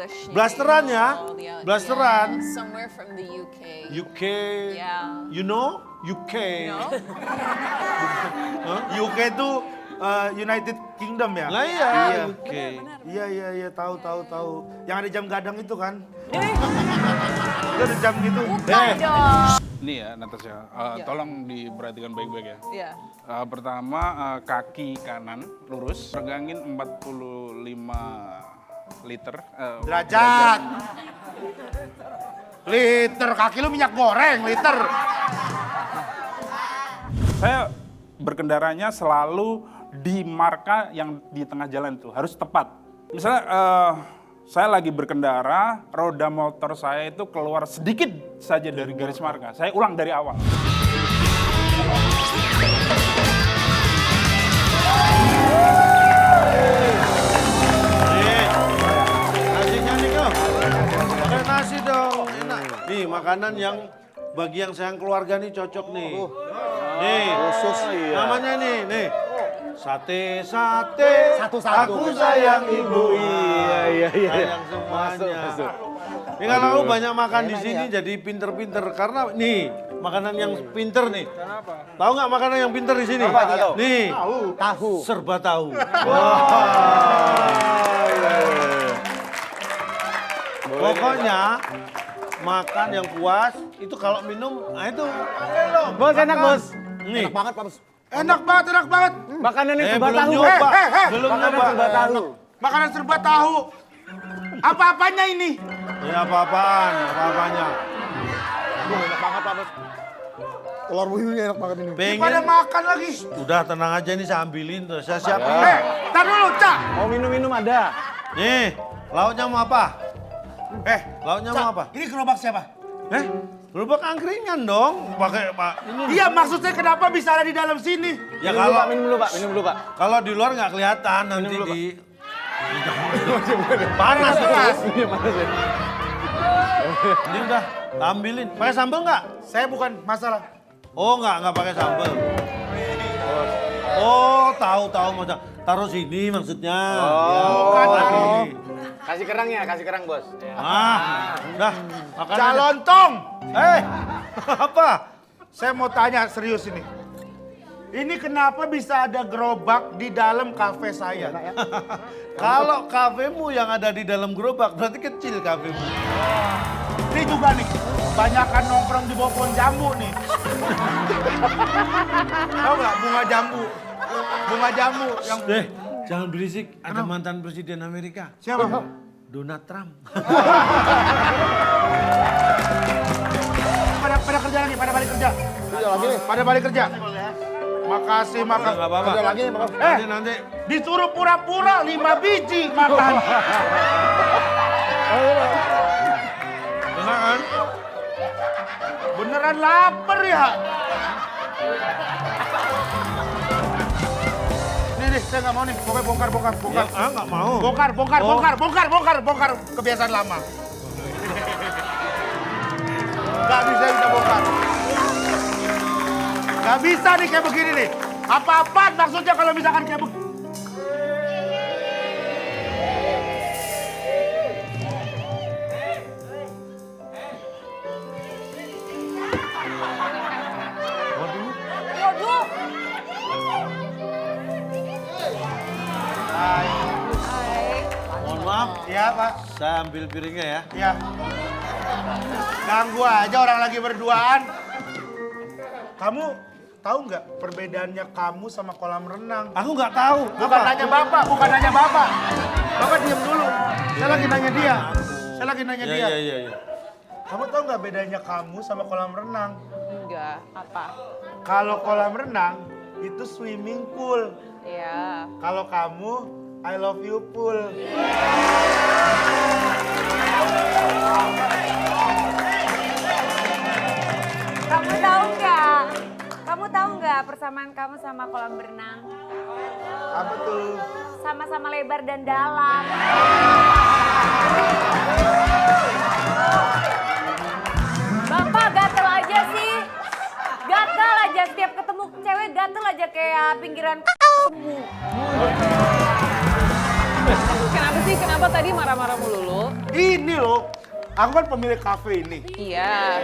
English. Blasteran ya? Yeah, Blasteran. yeah, somewhere from the UK. UK. Yeah. You know? UK. No? UK itu United Kingdom ya? Lah iya, Iya. UK. Iya, tahu. Yang ada jam gadang itu kan? Itu ada jam gitu. Bukan dong. Ini ya Natasha, tolong diperhatikan baik-baik ya. Iya. Pertama kaki kanan lurus, pegangin 45 liter. Derajat. Liter, kaki lu minyak goreng, liter. Saya berkendaranya selalu di marka yang di tengah jalan itu harus tepat. Misalnya saya lagi berkendara, roda motor saya itu keluar sedikit saja dari garis marka. Saya ulang dari awal. Nasinya nih kok. Pakai nasi dong. Enak. Nih makanan yang bagi yang sayang keluarga nih cocok nih. Nih, khusus namanya nih. Sate. Satu-satu. Aku sayang ibu. Iya. Sayang semuanya. Ini kalau aku banyak makan di sini jadi pinter-pinter karena nih makanan yang pinter nih. Kenapa? Tahu nggak makanan yang pinter di sini? Nih. Tahu. Serba tahu. Pokoknya makan yang puas itu kalau minum, nah itu. Bos, enak bos. Nih. Enak banget. Makanan yang serba belum tahu. nyoba. Belum Makanan nyoba. serba tahu. Makanan serba tahu. Apa-apanya ini? Ya apa-apanya. Enak banget, Pak Bos. Telur buyunya enak banget ini. Pengen. Pada makan lagi. Udah tenang aja nih saya ambilin tuh, saya siapin. Tar dulu, Cak. Mau minum-minum ada. Nih, lauknya mau apa? Lauknya mau apa? Ini gerobak siapa? Gerobak angkringan dong, pakai Pak. Ini Iya, maksud saya kenapa bisa ada di dalam sini? ya Minum dulu, Pak. Minum dulu, Pak. kalau di luar nggak kelihatan nanti dulu, di panas terus. Ini udah ambilin. Pakai sambal nggak? Saya bukan masalah. Oh nggak pakai sambal. Oh tahu maksudnya. Taruh sini maksudnya. Bukan lagi. Kasih kerang bos. Udah makan. Calontong. Apa? Saya mau tanya serius ini. Ini kenapa bisa ada gerobak di dalam kafe saya? Kalau kafemu yang ada di dalam gerobak berarti kecil kafemu. Ini juga nih, banyakan nongkrong di bawah pohon jambu nih. Tahu nggak bunga jambu? Bunga jambu yang Jangan berisik. Ada mantan presiden Amerika. siapa? Donald Trump. Pada kerja lagi, pada balik kerja. Pada balik kerja. Makasih. Nggak apa-apa. Ada lagi, Nanti. disuruh pura-pura 5 biji makan. Enak kan? Beneran lapar ya? Nih, saya nggak mau nih. Pokoknya bongkar. Nggak mau. Bongkar. Kebiasaan lama. Nggak bisa kita bongkar. Nggak bisa nih kayak begini nih. Apa-apaan maksudnya kalau misalkan kayak begini. Waduh. Hai. Mohon maaf. Iya, Pak. Saya ambil piringnya ya. Iya. Ganggu aja orang lagi berduaan. Kamu tahu nggak perbedaannya kamu sama kolam renang? Aku nggak tahu. Bukan nanya Bapak. Bapak diam dulu. Saya lagi nanya dia. Iya. Kamu tahu nggak bedanya kamu sama kolam renang? Enggak, apa? Kalau kolam renang itu swimming pool. Iya. Kalau kamu I love you pool. Kamu tahu nggak persamaan kamu sama kolam berenang? Apa tuh? Sama-sama lebar dan dalam. Bapak gatel aja sih. Gatel aja setiap ketemu cewek gatel aja kayak pinggiran semu. Kenapa sih? Kenapa tadi marah-marah mulu? Ini loh, aku kan pemilik kafe ini. Iya.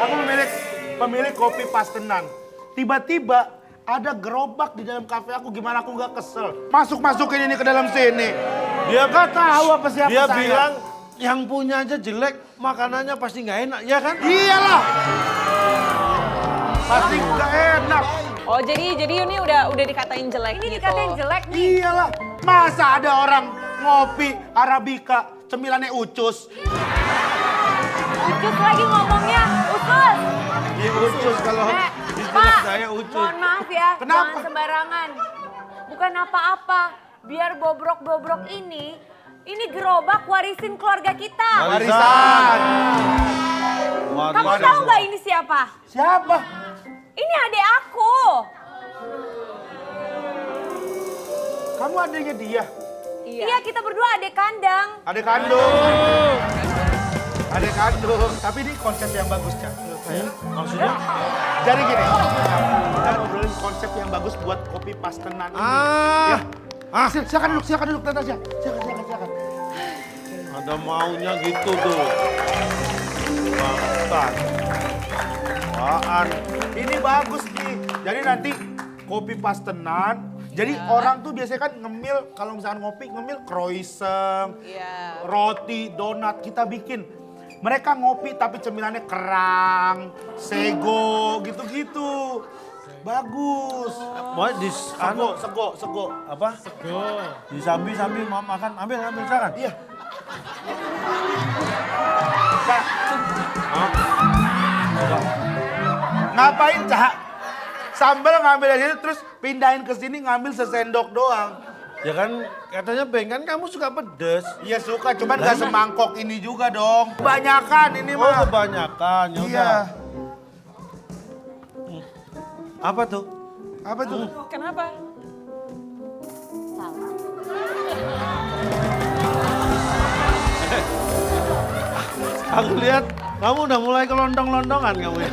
Aku pemilik kopi Pastenan. Tiba-tiba ada gerobak di dalam kafe aku, gimana aku nggak kesel? Masukin ini ke dalam sini. Dia nggak tahu apa siapa Dia saya. bilang yang punya aja jelek, makanannya pasti nggak enak, ya kan? Iyalah. Pasti nggak enak. Oh jadi ini udah dikatain jelek Ini gitu. dikatain jelek nih. Iyalah. Masa ada orang ngopi Arabica, cemilannya ucus. Ucus lagi ngomongnya, ucus. Dia ucus kalau istilah Pak, saya ucus. mohon maaf ya, Kenapa? jangan sembarangan. Bukan apa-apa, biar bobrok-bobrok ini gerobak warisin keluarga kita. Warisan. Kamu tahu nggak ini siapa? Siapa? Ini adik aku. Kamu adiknya dia? Iya, kita berdua adik kandang. Adik kandung. Adik kandung. Tapi ini konsep yang bagus, Cak. Menurut saya. Maksudnya? Jadi gini, kita ngobrolin konsep yang bagus buat kopi Pastenan ini. Silakan duduk, Natasha. Silakan. Ada maunya gitu tuh. Bangsat. Apaan? Ini bagus nih. Jadi nanti kopi Pastenan. Jadi orang tuh biasanya kan ngemil, kalau misalkan ngopi, ngemil croissant, Iya. roti, donat, kita bikin. Mereka ngopi tapi cemilannya kerang, sego, gitu-gitu. Bagus. Mau di Sego. apa? Disambi mau makan, ambil silakan. Iya. Cak. Ngapain, Cak? Sambal ngambil dari situ terus pindahin ke sini ngambil sesendok doang. Ya kan katanya Beng kan kamu suka pedes. Iya suka, cuman gak semangkok ini juga dong. Kebanyakan ini Oh mah. kebanyakan, ya Iya. udah. Apa tuh? Apa tuh? Kenapa? Aku lihat kamu udah mulai kelondong-londongan kamu ya.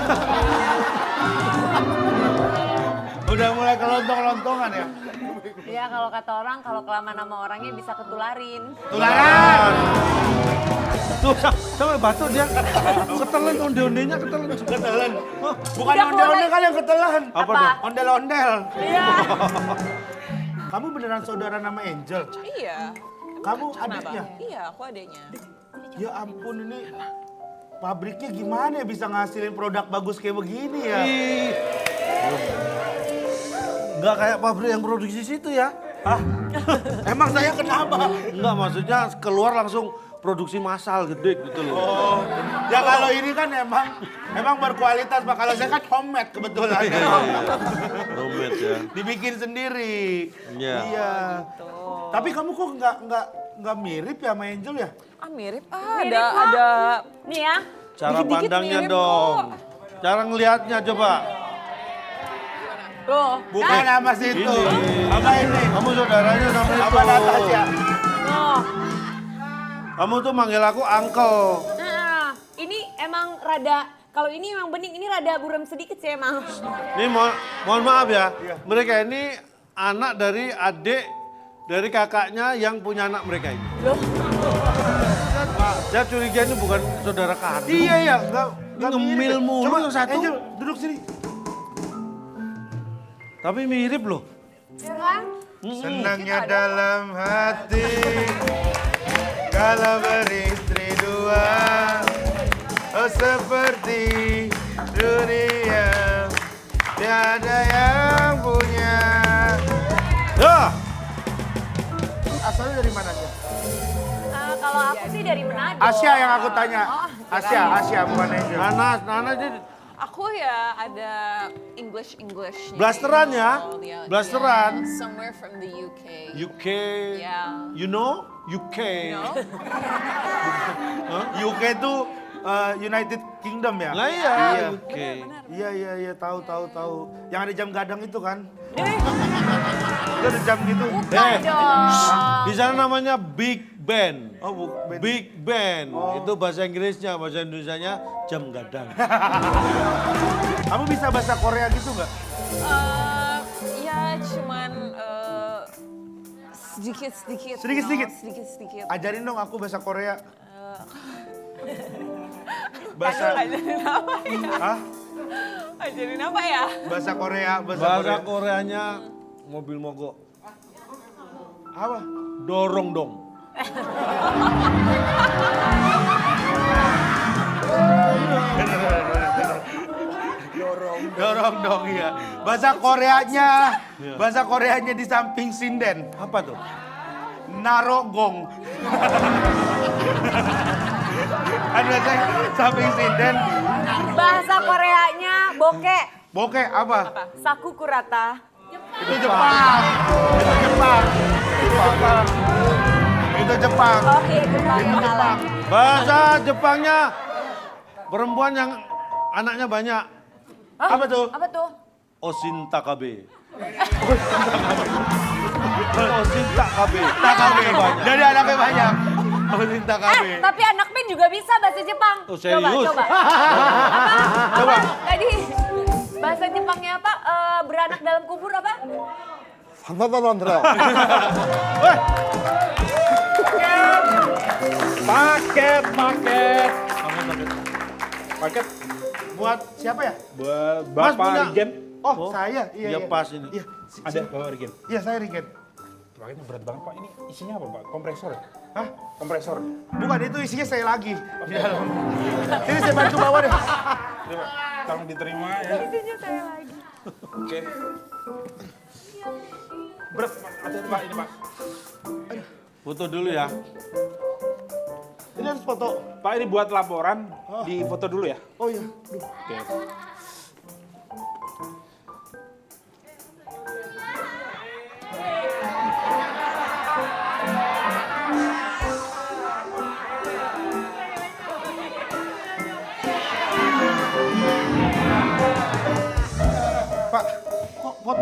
Udah mulai kelontong-lontongan ya? Iya, kalau kata orang, kalau kelamaan sama orangnya bisa ketularin. Tularan. Tuh sampai batuk dia. Ketelan onde-ondenya ketelan. Ketelan. Bukan Udah ondel-ondel mulai. kan yang ketelan. Apa Apa? dong? Ondel-ondel. Iya. Kamu beneran saudara nama Angel? Iya. Kamu Kenapa? adiknya? Iya, aku adeknya. Ya ampun ini pabriknya gimana ya bisa ngasilin produk bagus kayak begini ya? Ih. Nggak kayak pabrik yang produksi situ ya. Hah? Emang saya kenapa? Enggak, maksudnya keluar langsung produksi massal gede gitu loh. Oh, ya kalau ini kan emang berkualitas, Pak. Kalau saya kan homemade kebetulan. Domet ya. Dibikin sendiri. Iya. Iya. Tapi kamu kok nggak mirip ya sama Angel ya? Ah mirip. Mirip kok. Ada. Nih ya, Cara Dikit-dikit pandangnya mirip dong. kok. Cara ngelihatnya coba. tuh. Bukan sama situ. Ini. Apa ini? Kamu saudaranya sama itu. Apa Natasha? Tuh. Kamu tuh manggil aku uncle. Nah, ini emang rada, kalau ini emang bening, ini rada buram sedikit sih emang. Ini mohon maaf ya. Mereka ini anak dari adik dari kakaknya yang punya anak mereka ini. Loh, Saya curiga ini bukan saudara kandung. Iya, nggak Ngemil mirip. mulu Coba yang satu. Angel, duduk sini. Tapi mirip loh. ya kan? Senangnya dalam hati kalau beristri dua, oh seperti dunia tiada yang punya. Ya, Asalnya dari mana aja? Kalau aku sih dari Manado. Asia yang aku tanya. Oh, Asia bukan Angel. Nana ini Aku ya ada English. blasteran ya. Blasteran. Somewhere from the UK. UK. Yeah. You know? UK. You know? UK itu United Kingdom ya? Lah iya, Iya. UK. Iya, tahu. Yang ada jam gadang itu kan? Itu ada jam gitu. bukan dong. Di sana namanya Big Ben. Oh, bukan. Big Ben. Itu bahasa Inggrisnya, bahasa Indonesianya jam gadang. Kamu bisa bahasa Korea gitu nggak? Ya cuman Sedikit-sedikit. Sedikit-sedikit? Sedikit-sedikit. Ajarin dong aku bahasa Korea. Ajarin apa ya? Hah? Ajarin apa ya? Bahasa Korea, bahasa Bahasa Korea. Koreanya mobil mogok. Apa? Dorong dong. Dorong dong ya. Bahasa Koreanya di samping sinden. Apa tuh? Narogong. Kan biasanya samping sinden. Bahasa Koreanya bokeh. Bokeh apa? Sakukurata. Itu Jepang. Itu Jepang. Itu Jepang. Oh iya, Jepang yang salah. Bahasa Jepangnya perempuan yang anaknya banyak. Hah? Apa tuh? Apa tuh? Osinta Kabe. Osinta Kabe. Takabe. Jadi anaknya banyak. Osinta Kabe. Tapi anak Min juga bisa bahasa Jepang. Oh, serius? Coba. Apa? Tadi bahasa Jepangnya apa? Beranak dalam kubur apa? Paket Buat siapa ya? buat Mas Bapak punya? Rigen. Oh, saya. Iya pas ini. Iya, Ada Bapak Rigen. iya saya Rigen. Paketnya berat banget Pak. Ini isinya apa Pak? Kompresor ya? Hah? Kompresor. Bukan, itu isinya saya lagi. Di dalam. Ini saya bantu bawa deh. Ini Pak, tolong diterima ya. Isinya saya lagi. Oke. Berat Pak. Hati-hati Pak, ini Pak. Foto dulu ya. Ini harus foto. Pak, ini buat laporan, di foto dulu ya. Oh iya. Duh. Oke. Pak, kok foto?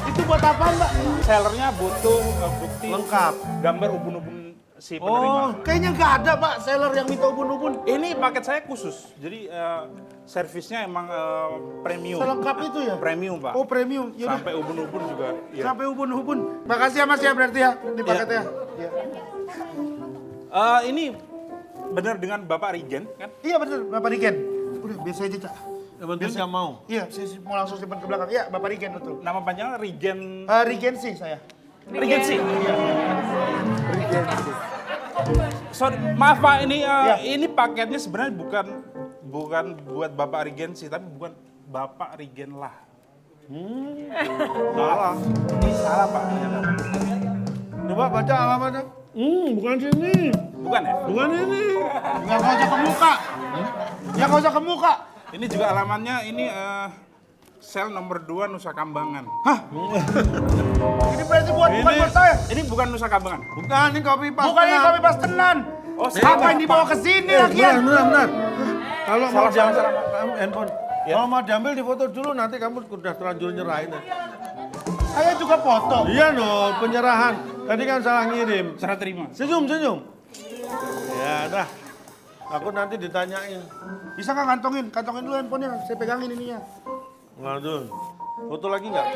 Itu buat apa, Mbak? Sellernya butuh bukti Lengkap. gambar ubun-ubun si penerima. Oh, kayaknya nggak ada, Pak, seller yang minta ubun-ubun. Ini paket saya khusus, jadi servisnya emang premium. Selengkap itu ya? Premium Pak. Oh, premium. Yaudah. Sampai ubun-ubun juga. Ya. Sampai ubun-ubun. Makasih ya, Mas ya, berarti ya. Ini paketnya. Iya. Ini benar dengan Bapak Rigen kan? Iya, betul, Bapak Rigen. Udah, biasa aja, Cak. Yang penting nggak mau. Iya, saya mau langsung simpan ke belakang. Iya, Bapak Rigen, betul. Nama panjangnya Rigen. Rigensi saya. Rigensi. Sorry, maaf Pak, ini paketnya sebenarnya bukan buat Bapak Rigensi, tapi bukan Bapak Rigen lah. Salah. Ini salah Pak. Coba baca alamatnya. Bukan sini. Bukan ya? Bukan ini. Nggak usah ke muka. Ya nggak usah ke muka. Ini juga alamatnya sel nomor 2 Nusa Kambangan. Ini berarti bukan buat saya. Ini bukan Nusa Kambangan. Bukan, ini kopi pas. Bukan ini kopi pastenan. Oh, Apa yang dibawa ke sini lagian? Benar. Kalau mau Salah, diambil salah. kamu handphone. Kalau mau diambil di foto dulu, nanti kamu udah terlanjur nyerahin. Saya juga foto. Iya no, penyerahan. Tadi kan salah ngirim. Serah terima. Senyum. Ya dah. Aku nanti ditanyain. Bisa nggak kantongin? Kantongin dulu handphonenya. Saya pegangin ininya. Waduh. Foto lagi nggak?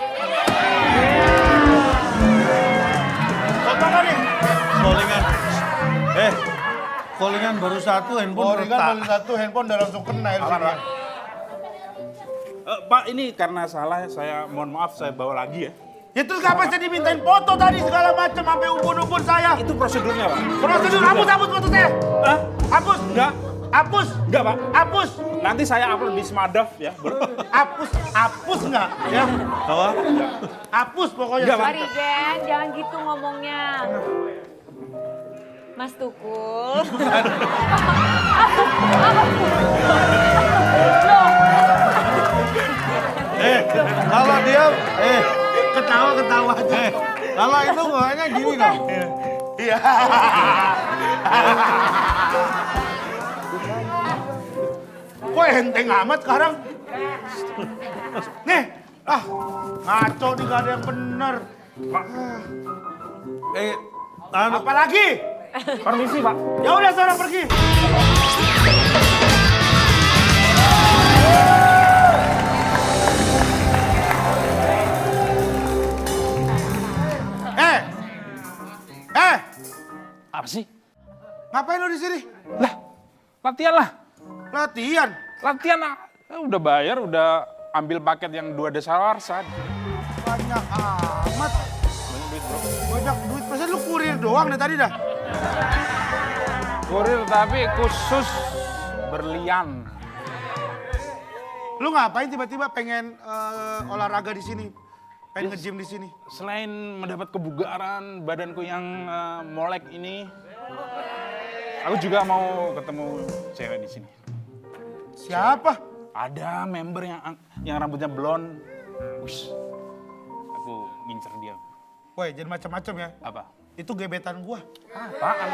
Foto nggak nih? Callingan. Callingan baru satu handphone Oh, Rigan retak. beli satu handphone udah langsung kena LCD-nya. Pak, ini karena salah, saya mohon maaf, saya bawa lagi ya. Ya terus ngapain saya dimintain foto tadi segala macam sampai ubun-ubun saya? Itu prosedurnya Pak. Prosedur hapus foto saya. Hah? Hapus. Enggak. Hapus. Enggak Pak. Hapus. Nanti saya upload di Smadaf ya. Hapus nggak? Ya. Apa? Hapus pokoknya. Nggak, Pak. Pak Rigen, jangan gitu ngomongnya. Mas Tukul. Kalau dia, Ketawa aja. kalau itu ngomongnya gini dong. Iya. Kok enteng amat sekarang? Nih, ngaco nih gak ada yang bener. Anu, Apalagi? Permisi Pak. Ya udah sana pergi. Ngapain lu di sini? Lah, latihan lah. Latihan. Latihan lah. Udah bayar, udah ambil paket yang 2 dasawarsa. Banyak amat. Banyak duit bro. Banyak duit. Masa lu kurir doang nih tadi dah? Kurir tapi khusus berlian. Lu ngapain tiba-tiba pengen olahraga di sini? Pengen nge-gym di sini? Selain mendapat kebugaran badanku yang molek ini, aku juga mau ketemu cewek di sini. Siapa? Ada member yang rambutnya blond. Ush, aku ngincer dia. Woi, jangan macam-macam ya. Apa? Itu gebetan gua. Apaan?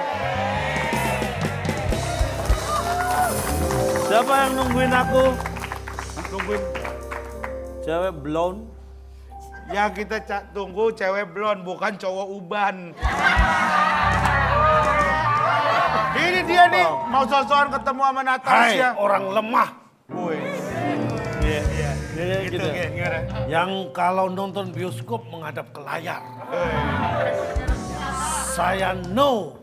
Siapa yang nungguin aku? Nungguin cewek blonde. Yang kita tunggu cewek blond, bukan cowok uban. Ini dia nih, mau sosokan ketemu sama Natasha. Orang lemah. Woi, Gitu. gimana? Yang kalau nonton bioskop menghadap ke layar. Saya no.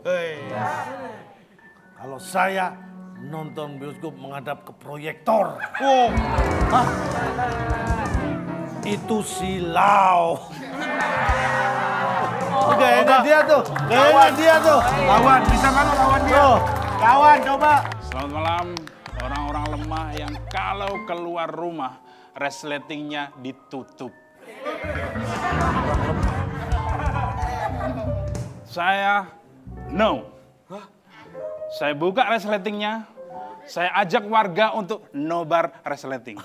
Kalau saya nonton bioskop menghadap ke proyektor. Oh, Itu silau. Kayaknya dia tuh. Kayaknya dia tuh. lawan, bisa kan lu lawan dia? Oh. Lawan, coba. Selamat malam, orang-orang lemah yang kalau keluar rumah, resletingnya ditutup. Saya no. Saya buka resletingnya, saya ajak warga untuk nobar resleting.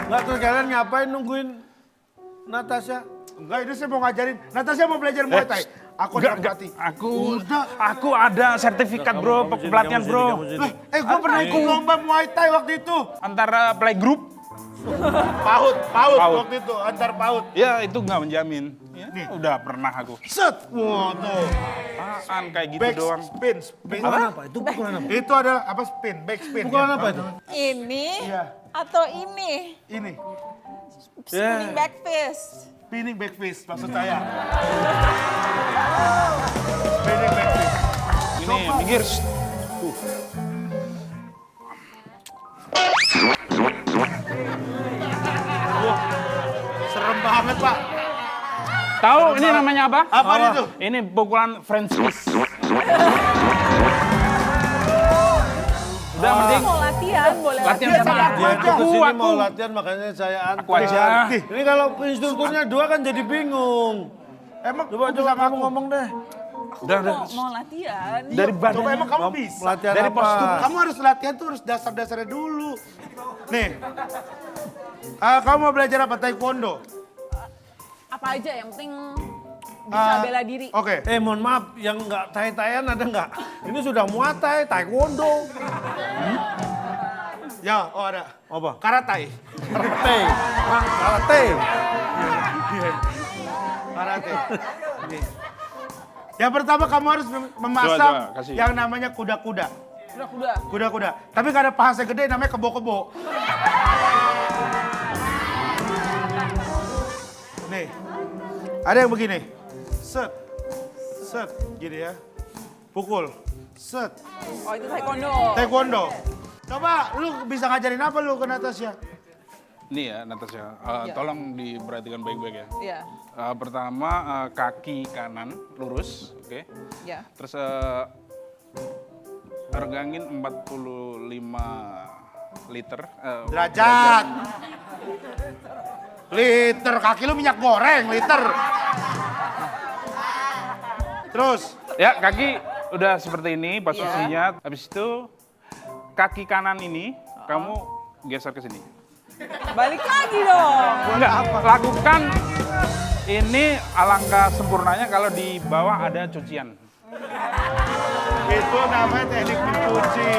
Nggak, terus kalian ngapain nungguin Natasha? Enggak, ini saya mau ngajarin. Natasha mau belajar Muay Thai. Aku udah berarti. Aku ada sertifikat bro, pelatihan bro. Gue pernah ikut lomba Muay Thai waktu itu. Antara playgroup, Paut Paut. waktu itu, antar paut. ya itu nggak menjamin. Ya, udah pernah aku. Set, wah tuh. Apaan kayak gitu Back doang. spin. Pukulan apa? Itu pukulan apa? Itu adalah apa spin, back spin. Pukulan ya. apa itu? Ini Iya. atau ini? Ini, Spinning back fist. spinning back fist maksud saya. Spinning back fist. Ini minggir. Serem banget, Pak. Tahu ini namanya apa? Apa itu? Ini pukulan French kiss. Udah mending Mau latihan, boleh latihan latihan. sama Dia itu aku. kesini mau latihan makanya saya Aku aja. antar. Ini kalau instrukturnya 2 kan jadi bingung. Emang Coba kamu ngomong deh. Udah. Mau latihan. Dari coba badan. emang kamu bisa. Latihan Dari apa? postur. Kamu harus latihan tuh harus dasar-dasarnya dulu. Nih. Kamu mau belajar apa? Taekwondo? Apa aja yang penting bisa bela diri. Oke. Mohon maaf, yang nggak tai-taian ada nggak? Ini sudah Muay Thai, Taekwondo. Ya, oh ada. Apa? Karate. Karate. Karate. Karate. Nih. Yang pertama kamu harus memasang Coba, kasih. yang namanya kuda-kuda. Udah. Kuda-kuda. Tapi gak ada paha gede namanya kebo-kebo. Nih. Ada yang begini. Set. Set. Gini ya. Pukul. Set. Oh itu taekwondo. Taekwondo. Coba lu bisa ngajarin apa lu ke Natasha? Nih ya Natasha, tolong diperhatikan baik-baik ya. Iya. Pertama kaki kanan lurus, oke. Iya. Terus regangin 45 liter. Derajat. Liter. Kaki lu minyak goreng. Liter. Terus. Ya kaki udah seperti ini posisinya. Habis itu kaki kanan ini kamu geser ke sini. Balik lagi dong. Enggak, lakukan ini alangkah sempurnanya kalau di bawah ada cucian. Itu namanya teknik mencuci.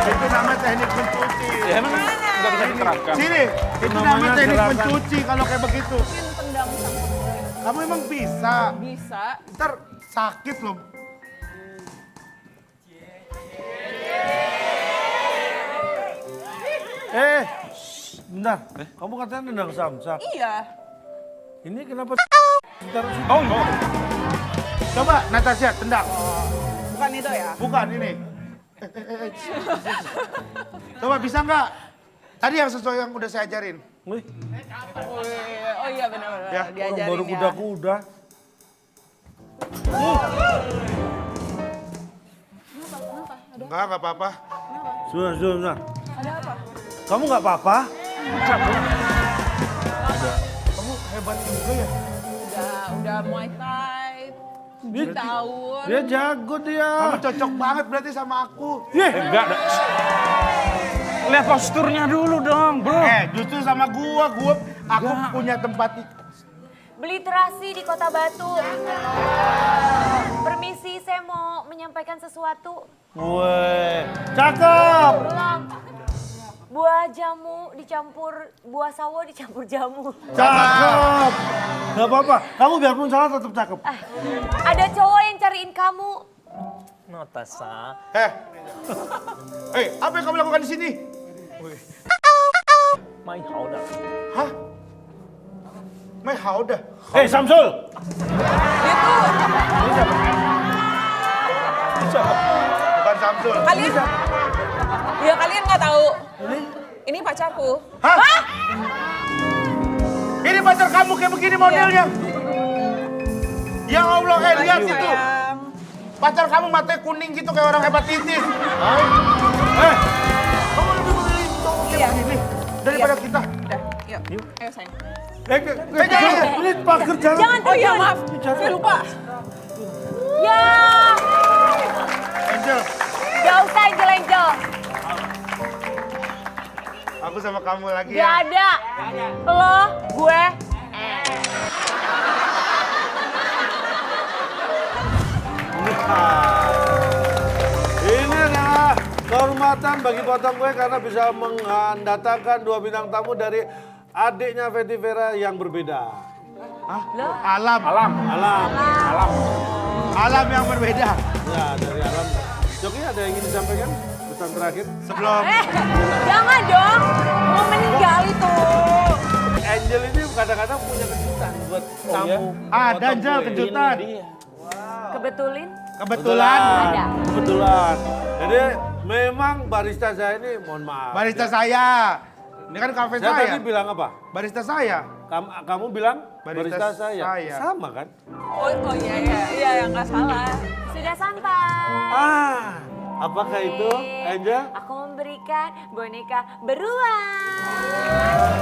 Itu namanya teknik mencuci. Ya emang nggak bisa diterapkan. Sini, itu namanya teknik mencuci kalau kayak begitu. Mungkin tendang sama. Kamu emang bisa. Bisa. Ntar sakit loh. Bentar. Kamu katanya nendang samsak. Iya. Ini kenapa taruh situ? Oh enggak. Coba Natasha tendang. Bukan itu ya? Bukan ini. Coba bisa nggak? Tadi yang sesuai yang udah saya ajarin. Wih, Oh iya benar-benar. Ya, orang Diajarin baru ya. kuda-kuda. Enggak apa-apa. Sebentar. Ada apa? Kamu nggak apa-apa? Kamu hebat juga ya. Udah Muay Thai. 7 tahun. Dia jago dia. Kamu cocok banget berarti sama aku. Enggak ada. Lihat posturnya dulu dong, bro. Justru sama aku punya tempat. Beli terasi di Kota Batu. Permisi, saya mau menyampaikan sesuatu. Weh, cakep. Belum. Buah jamu dicampur, buah sawo dicampur jamu. Cakep. Gak apa-apa, kamu biarpun salah tetap cakep. Ada cowok yang cariin kamu. Natasha. Apa yang kamu lakukan di sini? Mai hao da. Hah? Mai hao dah. Samsul. Bukan Samsul. Kalian nggak tahu. Ini pacarku. Hah? Ini pacar kamu kayak begini modelnya. Ya Allah, lihat itu. Sayang. Pacar kamu matanya kuning gitu kayak orang hepatitis. Kamu lebih memilih cowok kayak begini daripada kita. Udah, yuk. Ayo sayang. Ini pagar jalan. Jangan Oh iya terjun. maaf, saya lupa. Ya, Angel, gak usah Angel. aku sama kamu lagi Gak ya. ada. Lo, gue. Ini adalah kehormatan bagi potong gue karena bisa mendatangkan 2 bintang tamu dari adiknya Fetty Vera yang berbeda. Alam. Alam yang berbeda. Ya, dari alam. Joki ada yang ingin disampaikan? Pesan terakhir? Sebelum Jangan dong. Mau meninggal itu. Angel ini kadang-kadang punya kejutan buat tamu. ada Angel kejutan. Kebetulin. Kebetulan Ada. Kebetulan. Jadi memang barista saya ini, mohon maaf. barista saya. Ini kan kafe Saya saya. tadi bilang apa? Barista saya. Kamu bilang Barista barista saya. saya. Sama kan? Oh iya yang nggak salah. Sudah sampai. Apakah itu, Angel? Aku memberikan boneka beruang.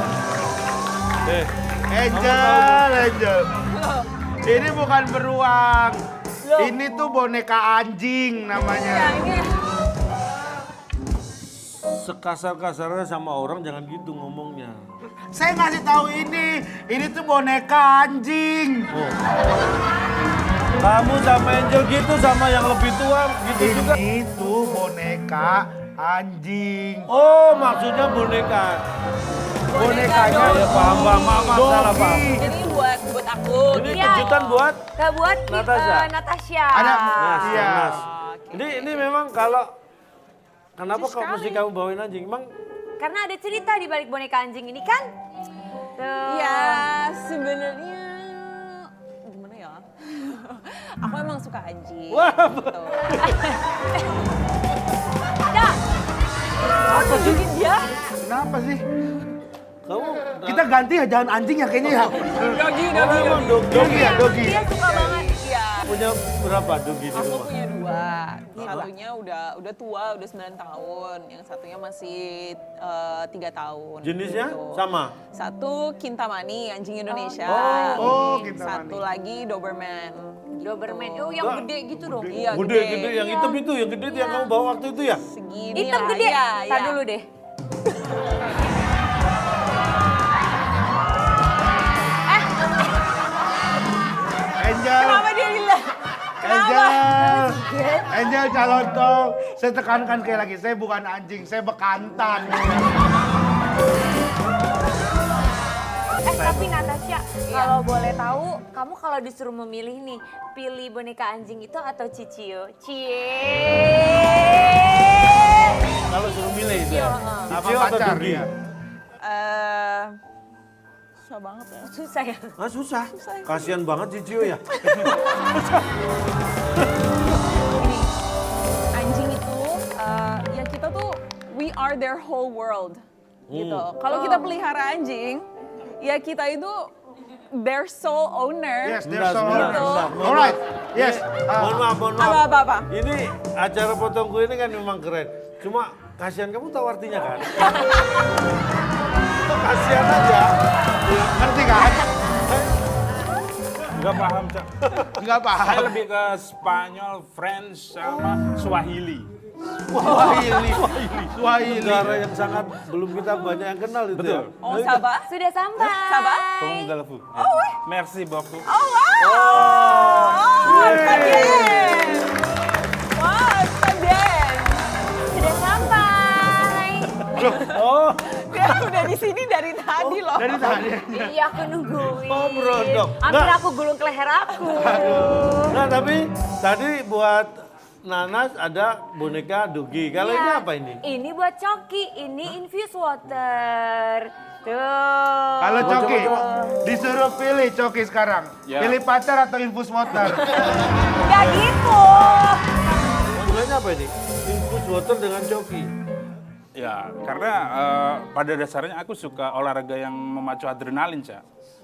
Angel. Ini bukan beruang. Ini tuh boneka anjing namanya. Ini Sekasar-kasarnya sama orang jangan gitu ngomongnya. Saya ngasih tahu ini tuh boneka anjing. Kamu sama Angel gitu sama yang lebih tua gitu juga. Ini tuh boneka anjing. Oh, maksudnya boneka. Bonekanya Ya paham, salah paham. Jadi buat aku. Ini Iya. kejutan buat Buat Natasha. Natasha. Ada Mas, iya. Mas. Ini memang kenapa kok mesti kamu bawain anjing? Emang Karena ada cerita di balik boneka anjing ini kan? Tuh. Ya sebenarnya gimana ya? Aku emang suka anjing. Wah. Gitu. Dah. Aku nunjukin dia. Kenapa sih? kamu Kita ganti ya jangan anjing ya kayaknya ya. Dogi. emang Dogi ya, dogi. Dia suka banget. Iya. punya berapa dogi di Aku rumah? punya 2. Satunya udah tua, udah 9 tahun. Yang satunya masih 3 tahun. Jenisnya Gitu. sama? Satu Kintamani, anjing Indonesia. Oh, Kintamani. Satu lagi Doberman. Gitu. Doberman. Oh, yang gede gitu dong. Iya, Gede yang hitam itu, yang gede itu yang kamu bawa waktu itu ya? Segini Hitam lah. gede. Iya, Tar iya. dulu deh. Angel. Kenapa dia bilang? Angel calon dong. Saya tekankan sekali lagi, saya bukan anjing, saya bekantan. Tapi Natasha, kalau boleh tahu, kamu kalau disuruh memilih nih, pilih boneka anjing itu atau Cicio? Kalau suruh milih itu ya? Apa Cicio atau pacar dogi? ya? Susah banget ya. Susah ya? Ah, susah. Kasihan banget si Cio ya. Ini anjing itu ya kita tuh we are their whole world gitu. Kalau kita pelihara anjing, ya kita itu their sole owner. Yes, there's so Sebentar, Gitu. sebentar. Alright, yes. Mohon maaf, mohon maaf. Apa? Ini acara potong kue ini kan memang keren. Cuma kasihan, kamu tahu artinya kan? Kasihan aja. Ngerti kan? Nggak paham, Cak. Enggak paham. Saya lebih ke Spanyol, French, sama Swahili. Swahili. Negara yang sangat belum kita banyak yang kenal itu. Betul. Ya. Oh, Sabah? Sudah sampai. Sabah? Como Galafu. Merci beaucoup. Oh, wow! Oh, está bien! Wow, está bien! Sudah sampai. Oh, Dia udah di sini dari tadi loh. Dari tadi. Iya, aku nungguin. Oh, berodok. Hampir Nggak. aku gulung ke leher aku. nah tapi tadi buat Nanas ada boneka Dugi. Kalau ini Iya. apa ini? Ini buat Coki, ini infused water. Tuh. Kalau Coki, Coba. disuruh pilih Coki sekarang. Ya. Pilih pacar atau infus water? Nggak gitu. Hubungannya apa ini? Infus water dengan Coki. Ya, karena pada dasarnya aku suka olahraga yang memacu adrenalin, Cak.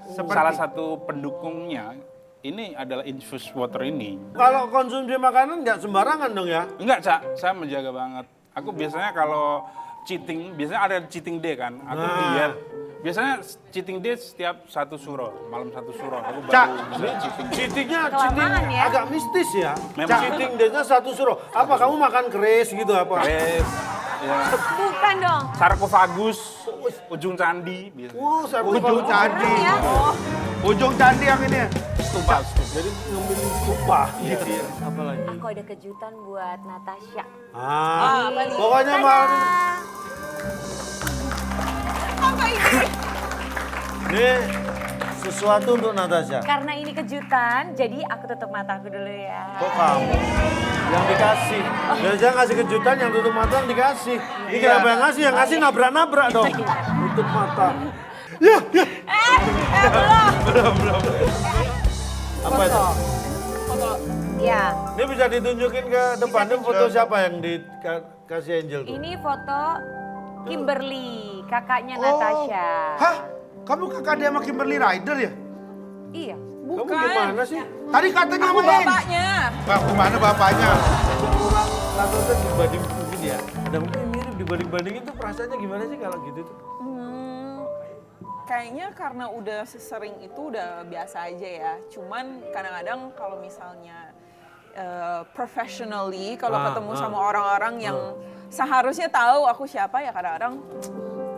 Seperti? Salah satu pendukungnya ini adalah infused water ini. Kalau konsumsi makanan nggak sembarangan dong ya? Enggak, Cak. Saya menjaga banget. Aku biasanya kalau cheating, biasanya ada cheating day kan. Aku Nah. diet. Biasanya cheating day setiap 1 suro, malam 1 suro. Aku Cak, baru bisa cheating. Cheating Kelamaan ya. agak mistis ya. Memang. Cheating day-nya 1 suruh. Apa kamu makan keris gitu apa? Yes. Ya. Bukan dong. Sarkofagus, ujung candi, biasanya. Wow, saya Ujung candi. Ya. Ujung candi yang ini. Stupa. Jadi ngambil stupa gitu ya. Apalagi? Aku ada kejutan buat Natasha. Ah, apa nih? pokoknya malam ini. Apa ini? Ini sesuatu untuk Natasha. Karena ini kejutan, jadi aku tutup mataku dulu ya. Kok kamu yang dikasih? Biasanya ngasih kejutan yang tutup mata yang dikasih. Ini kenapa yang ngasih? Yang ngasih nabrak-nabrak dong. Tutup mata. Belum. Apa itu? Foto. Ya, Ini bisa ditunjukin ke depan. Ini foto siapa yang dikasih Angel tuh? ini foto Kimberly, kakaknya Natasha. Hah? Kamu kakak dia sama Kimberly Rider ya? Iya. Kamu gimana sih? Tadi katanya Aku sama Neng. bapaknya. Gimana bapaknya? Orang Natasha dibanding mungkin ya. Ada mungkin mirip dibanding-banding itu perasaannya gimana sih kalau gitu tuh? Kayaknya karena udah sesering itu udah biasa aja ya. Cuman kadang-kadang kalau misalnya professionally, kalau ketemu sama orang-orang yang seharusnya tahu aku siapa ya kadang-kadang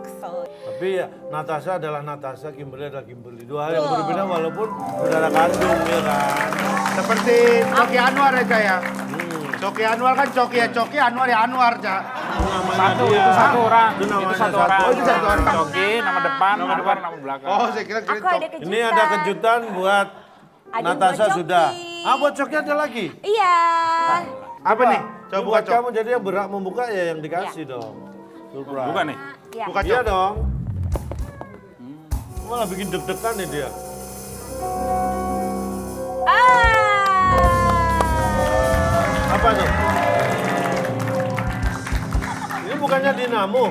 kesel. Tapi ya Natasha adalah Natasha, Kimberly adalah Kimberly. Dua hal yang berbeda walaupun saudara kandung ya kan. Seperti Coki Anwar ya, Cak ya? Coki Anwar kan Coki ya Coki, Anwar ya Anwar, Cak. Namanya dia. Itu satu orang. Itu namanya Itu satu orang. Oh, itu satu orang. Coki, nama depan, Anwar, nama belakang. Oh, saya kira Aku ada kejutan. Ini ada kejutan buat Ada Natasha buat Coki. sudah. Ah, buat Coki ada lagi. Iya. Apa nih? Ini Coba buka, buat Cok. kamu jadi yang berhak membuka ya yang dikasih dong. Surprise. Bukan nih? Iya. Buka, Iya Cok. dong. Malah bikin deg-degan nih dia. Apa tuh? Ini bukannya dinamo?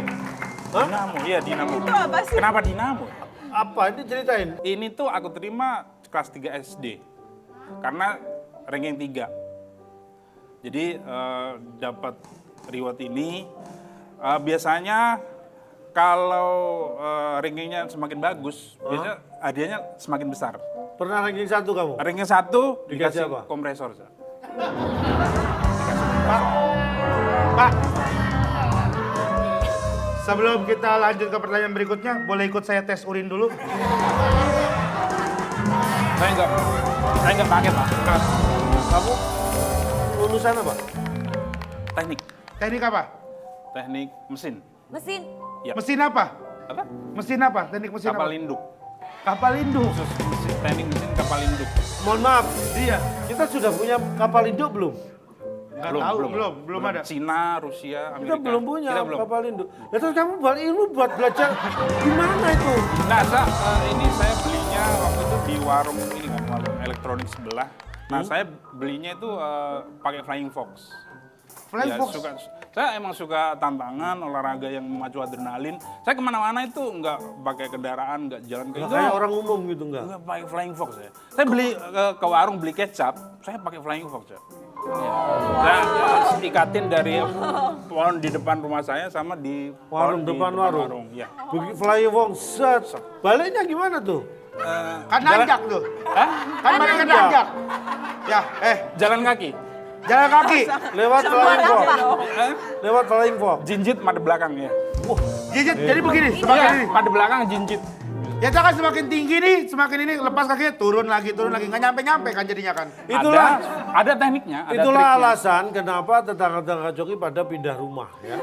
Hah? Dinamo, iya Dinamo. Itu apa sih? Kenapa Dinamo? Apa? Ini ceritain. Ini tuh aku terima kelas 3 SD. Karena ranking 3. Jadi dapat reward ini biasanya kalau rankingnya semakin bagus, biasanya hadiahnya semakin besar. Pernah ranking 1 kamu? Ranking 1 Dikasih dikasih apa? kompresor. Sa. Pak. Sebelum kita lanjut ke pertanyaan berikutnya, boleh ikut saya tes urin dulu? Saya enggak pakai, Pak. Kamu lulusan apa? Teknik. Teknik apa? Teknik mesin. Mesin. Ya. Mesin apa? Apa? Mesin apa? Teknik mesin Kapal apa? induk. Kapal induk. Khusus teknik mesin kapal induk. Mohon maaf, dia. Kita sudah punya kapal induk belum? Nggak tahu, belum ada. Cina, Rusia, Amerika. Kita belum punya Kita belum. kapal induk. Ya terus kamu buat ilmu buat belajar gimana itu? Nah, ini saya belinya waktu itu di warung ini kan, warung elektronik sebelah. Nah, saya belinya itu pakai Flying Fox. Flying Ya, Fox? saya emang suka tantangan, olahraga yang memacu adrenalin. Saya kemana-mana itu nggak pakai kendaraan, nggak jalan Nggak kayak kayak orang umum gitu enggak? Nggak pakai Flying Fox ya. Saya beli ke warung beli kecap, saya pakai Flying Fox ya. Ya. Saya ikatin dari pohon di depan rumah saya sama di Warung pohon di depan warung. Ya. Begitu flying fox set. Baliknya gimana tuh? Kan nanjak tuh. Hah? Kan balik kan nanjak. Ya, Jalan kaki. jalan kaki. Lewat flying fox. Lewat flying fox. Jinjit mata belakang ya. Jadi begini, semakin Iya, ini. pada belakang jinjit. Ya kan semakin tinggi nih, semakin ini lepas kakinya turun lagi, nggak nyampe kan jadinya kan. Itulah Ada tekniknya, ada itulah triknya. alasan kenapa tetangga-tetangga Joki pada pindah rumah ya.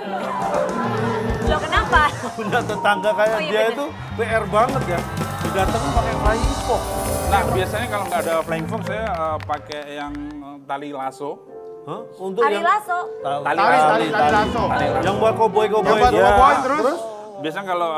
Loh kenapa? Punya tetangga kayak Oh, iya dia bener. itu PR banget ya. Didatengin pakai flying fox. Nah, biasanya kalau nggak ada flying fox saya pakai yang tali lasso. Hah? Untuk Tali yang lasso. Tali lasso. yang buat koboi-koboi. Yang buat Ya. koboi, terus? Biasanya kalau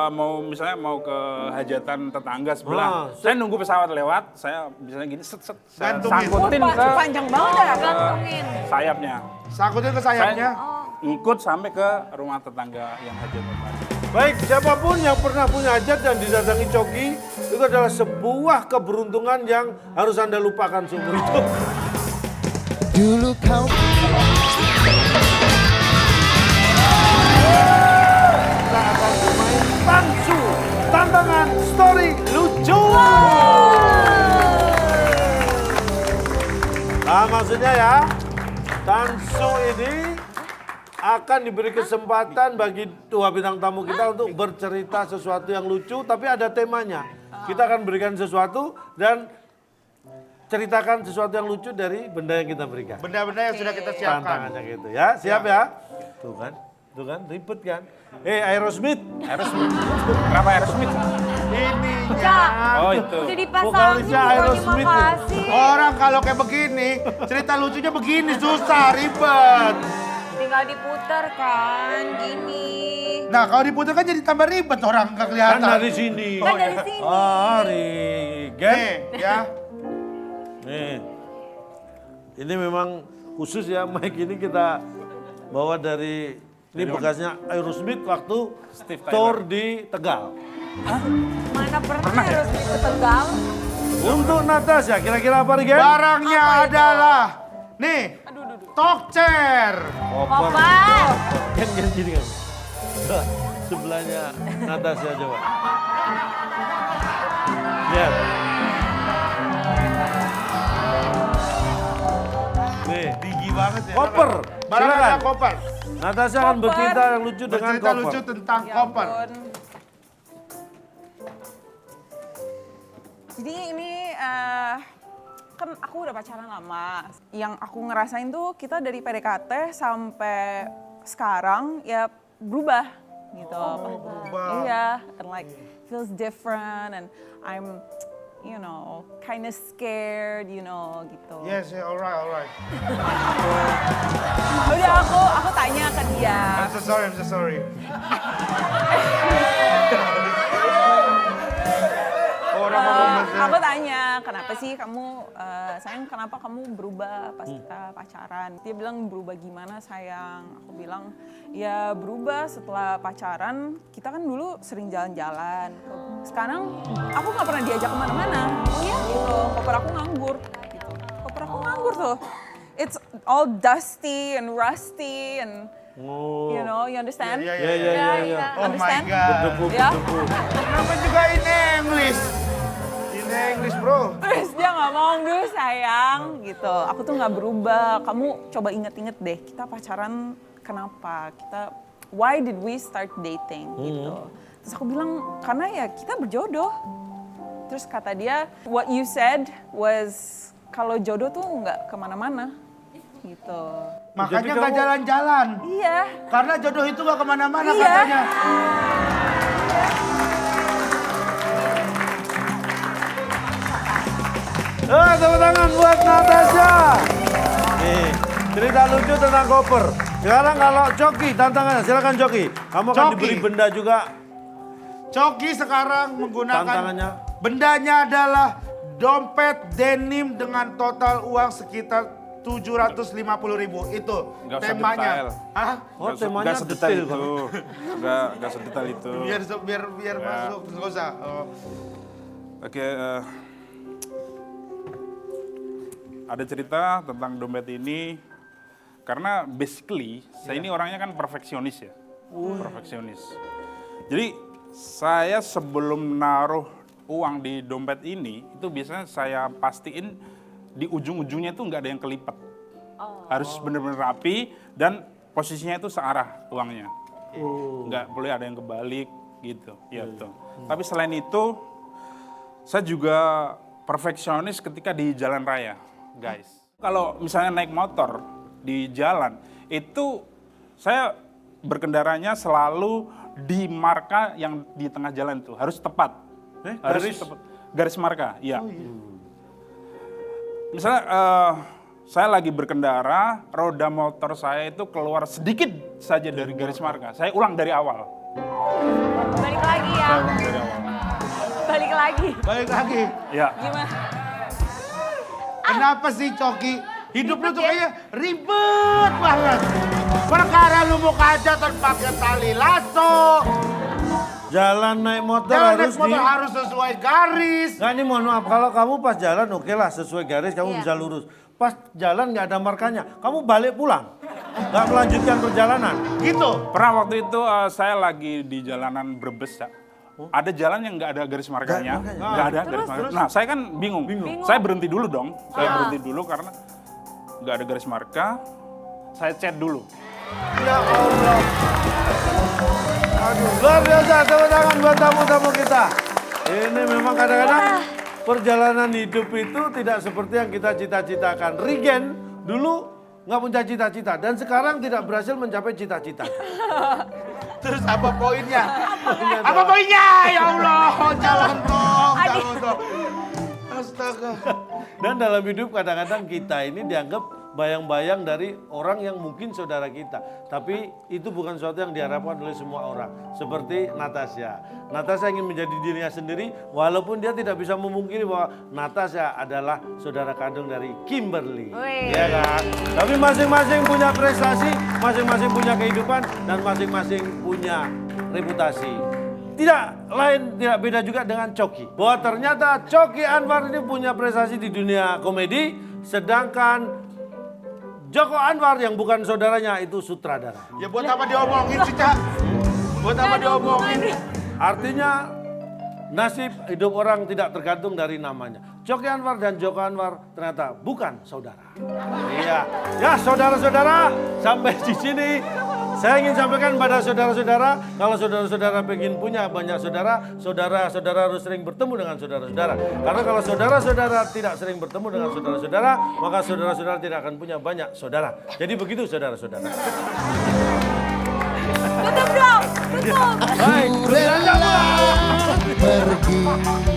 misalnya mau ke hajatan tetangga Ah, sebelah, saya nunggu pesawat lewat, saya biasanya gini set saya Gantungin. sangkutin Wah, ke panjang banget ya. Gantungin. sayapnya. Sangkutin ke sayapnya. Saya ngikut sampai ke rumah tetangga yang hajatan tadi. Baik, siapapun yang pernah punya hajat dan didatangi Coki, itu adalah sebuah keberuntungan yang harus Anda lupakan seumur hidup. Dulu kau Kita akan bermain Tansu, tantangan story lucu. Nah, maksudnya ya, Tansu ini akan diberi kesempatan bagi dua bintang tamu kita untuk bercerita sesuatu yang lucu, tapi ada temanya. Kita akan berikan sesuatu dan ceritakan sesuatu yang lucu dari benda yang kita berikan. Benda-benda yang sudah kita siapkan. Tantangannya gitu ya, siap ya? Tuh kan, ribet kan? Aerosmith. Kenapa Aerosmith? Ininya. Oh itu. Udah dipasangin Vokalisnya pokoknya Aerosmith. makasih. Orang kalau kayak begini, cerita lucunya begini susah, ribet. Tinggal diputer kan, gini. Nah, kalau diputar kan jadi tambah ribet orang nggak Kan kelihatan. dari sini. Kan dari sini. Rigen. Nih, ya. Nih. Ini memang khusus ya, mic ini kita bawa dari ini bekasnya Aerosmith waktu Steve tour di Tegal. Mana pernah harus ke Tegal? Untuk Natasha, kira-kira apa Rigen? Barangnya adalah nih, talk chair. Koper. Kan gini kan. Sebelahnya Natasha coba. Lihat. Nih, Tinggi banget ya. koper. Barangnya Silakan. adalah koper. Natasha akan Koper. bercerita yang lucu dengan Bercerita koper. lucu tentang Ya koper. ampun. Jadi ini kan aku udah pacaran lama. Yang aku ngerasain tuh kita dari PDKT sampai sekarang ya berubah gitu. berubah. Iya, and like feels different and I'm kind of scared, gitu. Yes, yeah, alright. Udah aku tanya ke dia. I'm so sorry. Orang ngomong bahasa. Aku tanya, kenapa sih kamu, sayang kenapa kamu berubah pas kita pacaran? Dia bilang berubah gimana sayang? Aku bilang ya berubah setelah pacaran, kita kan dulu sering jalan-jalan. Sekarang aku nggak pernah diajak kemana-mana. Oh iya gitu, koper aku nganggur. Gitu. Koper aku nganggur tuh. It's all dusty and rusty and you understand? Iya, Ya. Oh my Understand? god. Berdebu, Ya. berdebu. Kenapa juga ini English? Ini English, bro. Terus dia ngomong, duh sayang gitu. Aku tuh nggak berubah. Kamu coba inget-inget deh, kita pacaran kenapa? Why did we start dating gitu. Terus aku bilang, karena ya kita berjodoh. Terus kata dia, what you said was kalau jodoh tuh nggak kemana-mana gitu. Makanya Jadi nggak kamu- jalan-jalan. Iya. Karena jodoh itu nggak kemana-mana Iya. katanya. Tepuk tangan buat Natasha. Nih, Cerita lucu tentang koper. Sekarang kalau Coki, tantangannya, silakan Coki. Kamu akan Coki. diberi benda juga. Coki sekarang menggunakan Tantangannya. bendanya adalah dompet denim dengan total uang sekitar 750.000. Itu Nggak usah temanya. detail. Hah? Oh, temanya Nggak sedetail detail. itu. Nggak sedetail itu. Biar masuk, nggak usah. Oh. Oke, ada cerita tentang dompet ini karena basically saya ini orangnya kan perfeksionis ya, perfeksionis. Jadi saya sebelum naruh uang di dompet ini itu biasanya saya pastiin di ujung-ujungnya itu nggak ada yang kelipet, harus benar-benar rapi dan posisinya itu searah uangnya, nggak boleh ada yang kebalik gitu, ya betul. Tapi selain itu saya juga perfeksionis ketika di jalan raya, guys. Kalau misalnya naik motor di jalan, itu saya berkendaranya selalu di marka yang di tengah jalan itu harus tepat. Harus tepat. Garis marka, iya. Misalnya saya lagi berkendara, roda motor saya itu keluar sedikit saja dari garis marka. Saya ulang dari awal. Balik lagi ya. Saya ulang dari awal. Balik lagi. Balik lagi. Ya. Gimana? Kenapa sih Coki? Hidup lu tuh kayaknya ribet banget. Perkara lu mau kajatan pakai tali lasso. Jalan naik motor Jalan harus naik motor di... harus sesuai garis. Nggak, ini mohon maaf, kalau kamu pas jalan oke lah sesuai garis kamu Iya. bisa lurus. Pas jalan nggak ada markanya, kamu balik pulang. Nggak melanjutkan perjalanan. Gitu. Pernah waktu itu saya lagi di jalanan Brebes ya. Ada jalan yang nggak ada garis markanya, nggak ada garis markanya. Nah saya kan bingung. Saya berhenti dulu dong. Saya berhenti dulu karena nggak ada garis marka. Saya chat dulu. Ya Allah. Aduh, luar biasa, tepuk tangan buat tamu-tamu kita. Ini memang kadang-kadang perjalanan hidup itu tidak seperti yang kita cita-citakan. Regen dulu nggak punya cita-cita dan sekarang tidak berhasil mencapai cita-cita. Terus apa poinnya? Apa poinnya? Ya Allah, jalan tol. Astaga. Dan dalam hidup kadang-kadang kita ini dianggap bayang-bayang dari orang yang mungkin saudara kita. Tapi itu bukan sesuatu yang diharapkan oleh semua orang. Seperti Natasha. Natasha ingin menjadi dirinya sendiri walaupun dia tidak bisa memungkiri bahwa Natasha adalah saudara kandung dari Kimberly. Wih. Ya kan? Tapi masing-masing punya prestasi, masing-masing punya kehidupan, dan masing-masing punya reputasi. Tidak lain, tidak beda juga dengan Coki. Bahwa ternyata Coki Anwar ini punya prestasi di dunia komedi, sedangkan Joko Anwar yang bukan saudaranya itu sutradara. Ya buat apa diomongin sih, Cak? Buat apa diomongin? Artinya nasib hidup orang tidak tergantung dari namanya. Coki Anwar dan Joko Anwar ternyata bukan saudara. Iya, ya saudara-saudara, sampai di sini saya ingin sampaikan pada saudara-saudara, kalau saudara-saudara pengen punya banyak saudara, saudara-saudara harus sering bertemu dengan saudara-saudara. Karena kalau saudara-saudara tidak sering bertemu dengan saudara-saudara, maka saudara-saudara tidak akan punya banyak saudara. Jadi begitu saudara-saudara. Tutup dong, tutup. Baik, Rela pergi